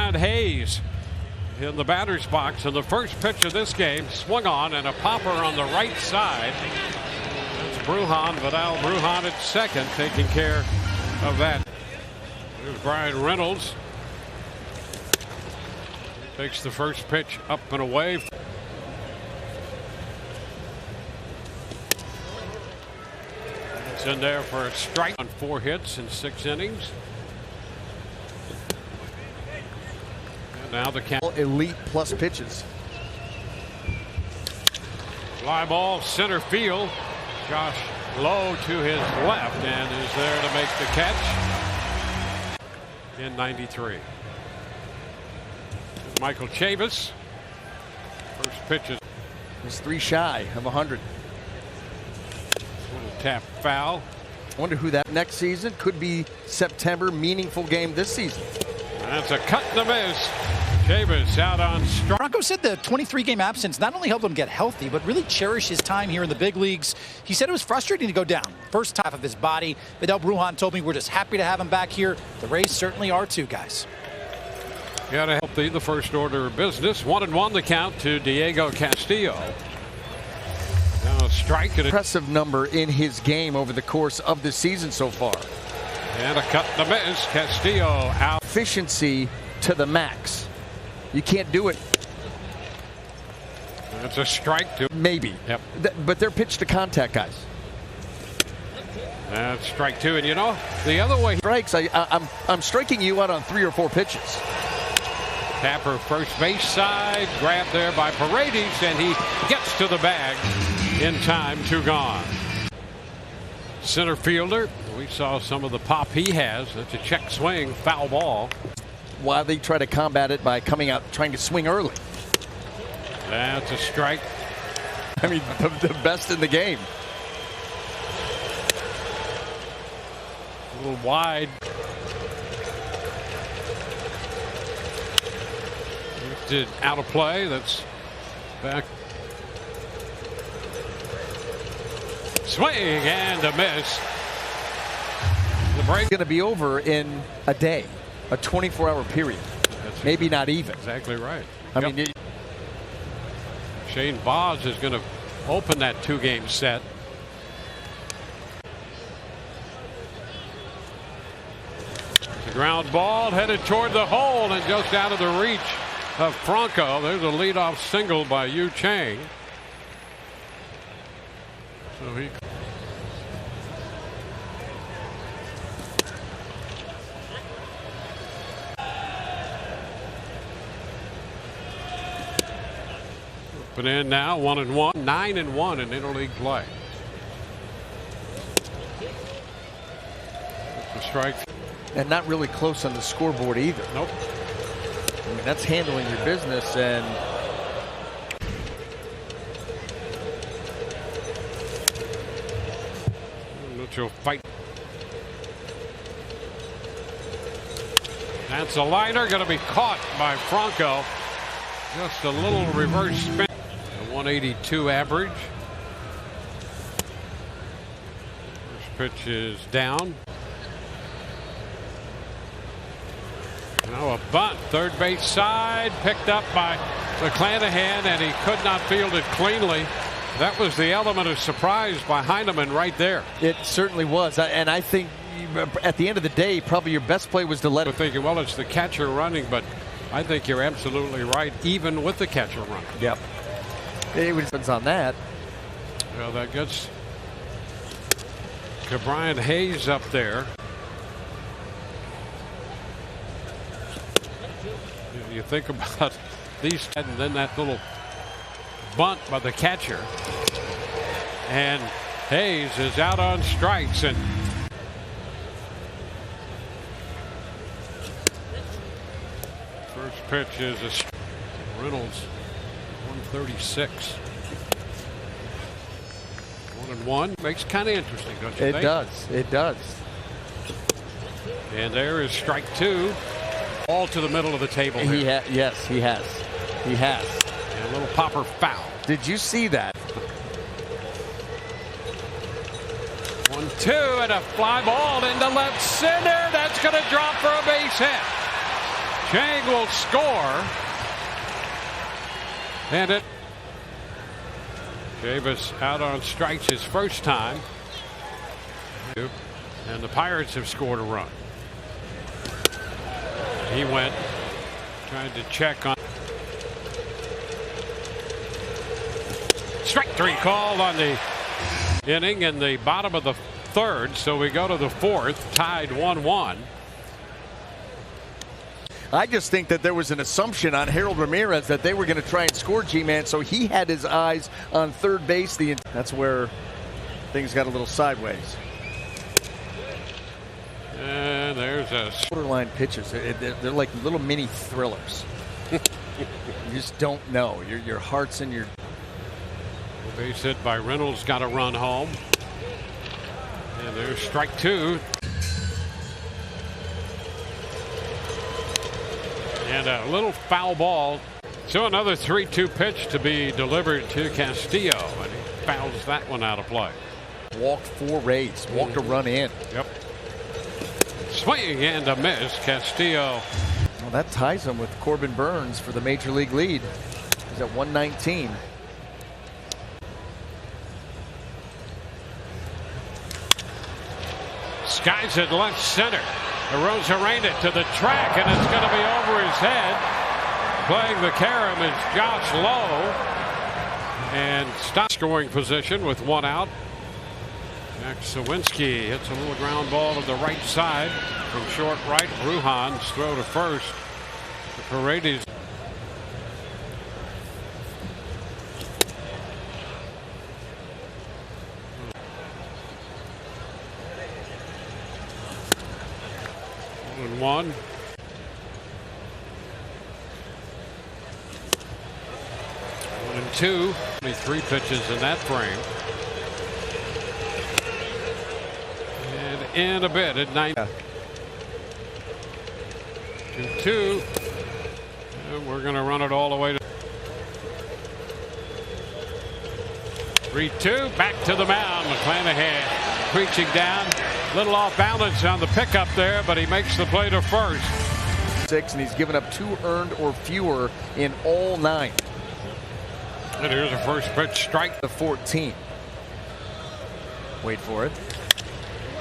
Ke'Bryan Hayes in the batter's box, and the first pitch of this game swung on and a popper on the right side. That's Brujan, Vidal Brujan at second, taking care of that. Here's Brian Reynolds. Takes the first pitch up and away. It's in there for a strike on 4 hits in 6 innings. And now the count. Elite plus pitches. Fly ball center field. Josh Lowe to his left and is there to make the catch in 93. Michael Chavis. First pitch is. He's 3 shy of 100. Little tap foul. I wonder who that next season could be. September, meaningful game this season. That's a cut and a miss. Chavis out on strike. Bronco said the 23-game absence not only helped him get healthy, but really cherish his time here in the big leagues. He said it was frustrating to go down. First half of his body. Vidal Brujan told me we're just happy to have him back here. The Rays certainly are too, guys. Got to help the first order of business. 1-1 the count to Diego Castillo. Now a strike. Impressive number in his game over the course of the season so far. And a cut and a miss. Castillo out. Efficiency to the max. You can't do it. That's a strike to. Maybe. Yep. But they're pitch to contact guys. That's strike 2. And you know, the other way. Strikes, I'm striking you out on 3 or 4 pitches. Tapper first base side, grabbed there by Paredes, and he gets to the bag in time. 2 gone. Center fielder, we saw some of the pop he has. That's a check swing, foul ball. While they try to combat it by coming out trying to swing early. That's a strike. I mean, the best in the game. A little wide. Lifted out of play. That's back. Swing and a miss. The break Going to be over in a day, a 24-hour period. That's maybe not even. Exactly right. I mean, Shane Baz is going to open that 2-game set. The ground ball headed toward the hole and just out of the reach of Franco. There's a leadoff single by Yu Chang. So he. But in now 1-1, 9-1 in interleague play. That's a strike. And not really close on the scoreboard either. Nope. I mean, that's handling your business. And Mitchell fight. That's a liner, going to be caught by Franco. Just a little reverse spin. 182 average. First pitch is down. Now a bunt, third base side, picked up by McClanahan, and he could not field it cleanly. That was the element of surprise by Heineman right there. it certainly was. And I think at the end of the day, probably your best play was to let We're thinking, well, it's the catcher running, but I think you're absolutely right, even with the catcher running. Yep. It depends on that. Well, that gets Ke'Bryan Hayes up there. You think about these, and then that little bunt by the catcher. And Hayes is out on strikes. And first pitch is a Reynolds. 136. 1-1 makes kind of interesting, don't you think? It does. It does. And there is strike 2. All to the middle of the table here. Yes, he has. He has. And a little popper foul. Did you see that? 1-2 and a fly ball into left center. That's going to drop for a base hit. Chang will score. And it. Davis out on strikes his first time. And the Pirates have scored a run. He went, trying to check on. Strike three called on the inning in the bottom of the third. So we go to the fourth, tied 1-1. I just think that there was an assumption on Harold Ramirez that they were going to try and score G-Man, so he had his eyes on third base. That's where things got a little sideways. And there's a borderline pitches. They're like little mini thrillers. You just don't know. Your heart's in your. Base hit by Reynolds, got a run home. And there's strike two. And a little foul ball. So another 3-2 pitch to be delivered to Castillo. And he fouls that one out of play. Walked 4 Rays. Walked a run in. Yep. Swing and a miss. Castillo. Well, that ties him with Corbin Burns for the major league lead. He's at 119. Skies at left center. Arozarena to the track, and it's going to be over his head. Playing the carom is Josh Lowe. And stop scoring position with 1 out. Jack Sawinski hits a little ground ball to the right side from short right. Brujan's throw to first. The Paredes. And 1. And 2. 23 pitches in that frame. And in a bit at 9. 2-2. And we're going to run it all the way to 3-2. Back to the mound. McClanahan preaching down. Little off balance on the pickup there, but he makes the play to first. 6, and he's given up 2 earned or fewer in all 9. And here's a first pitch strike. The 14. Wait for it.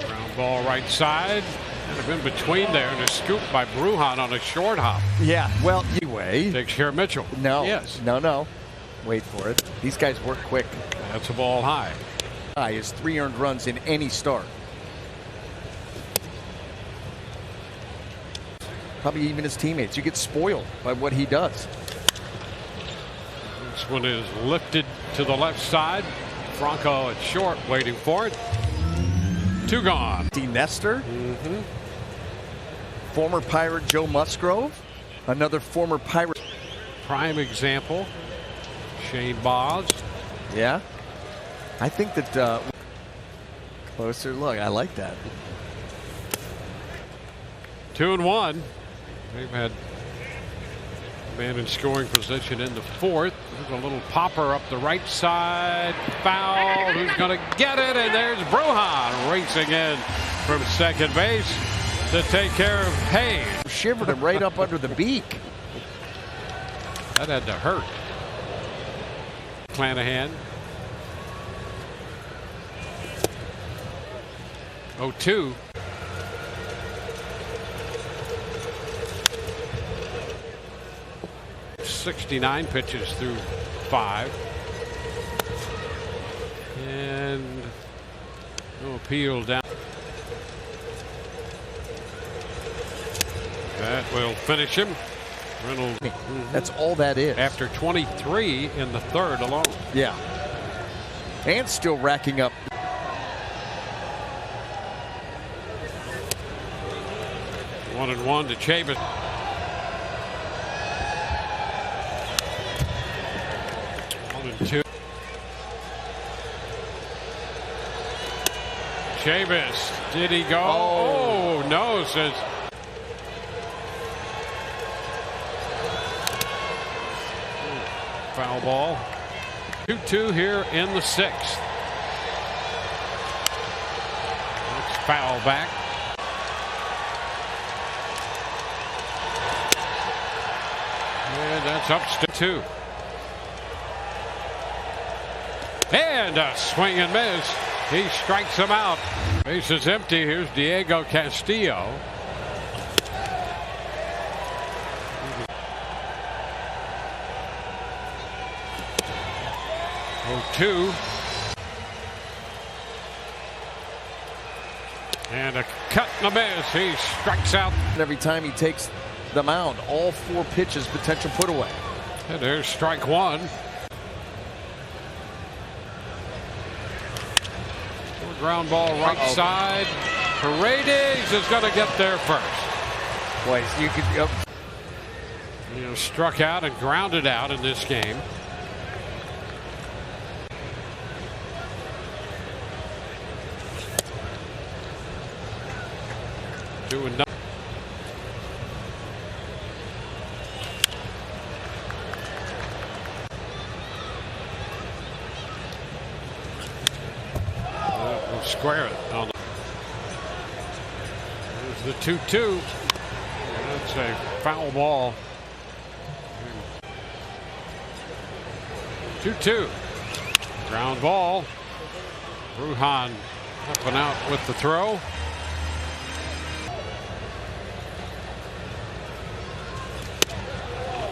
Ground ball right side. Kind of in between there, and a scoop by Brujan on a short hop. Yeah, well, anyway. Takes care of Mitchell. No. Yes. No. Wait for it. These guys work quick. That's a ball high. High is 3 earned runs in any start. Probably even his teammates. You get spoiled by what he does. This one is lifted to the left side. Franco at short, waiting for it. 2 gone. D. Nestor. Former Pirate Joe Musgrove. Another former Pirate. Prime example. Shane Boz. Yeah. I think that closer look. I like that. 2-1. They've had a man in scoring position in the 4th. There's a little popper up the right side. Foul. Who's going to get it? And there's Brujan racing in from second base to take care of Hayes. Shivered him right up under the beak. That had to hurt. McClanahan. 0-2. .69 pitches through 5. And no appeal down. That will finish him. Reynolds. That's all that is. After 23 in the 3rd alone. Yeah. And still racking up. 1-1 to Chavis. Two. Chavis, did he go? Oh, no, says. Foul ball. 2-2 here in the 6th. Let's foul back. That's up to 2. And a swing and miss. He strikes him out. Base is empty. Here's Diego Castillo. Oh, 2. And a cut and a miss. He strikes out. Every time he takes the mound, all 4 pitches potential put away. And there's strike 1. Ground ball right side. Paredes is going to get there first. Boy, you could. Struck out and grounded out in this game. Doing nothing. Square it on the 2-2. That's a foul ball. 2-2. Ground ball. Brujan up and out with the throw.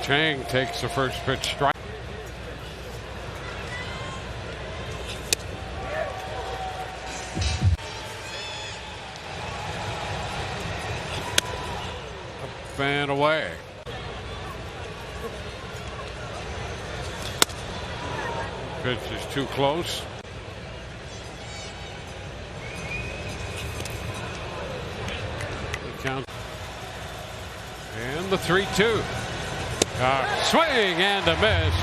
Chang takes the first pitch strike. And away. Pitch is too close. Count. And the 3-2. Swing and a miss.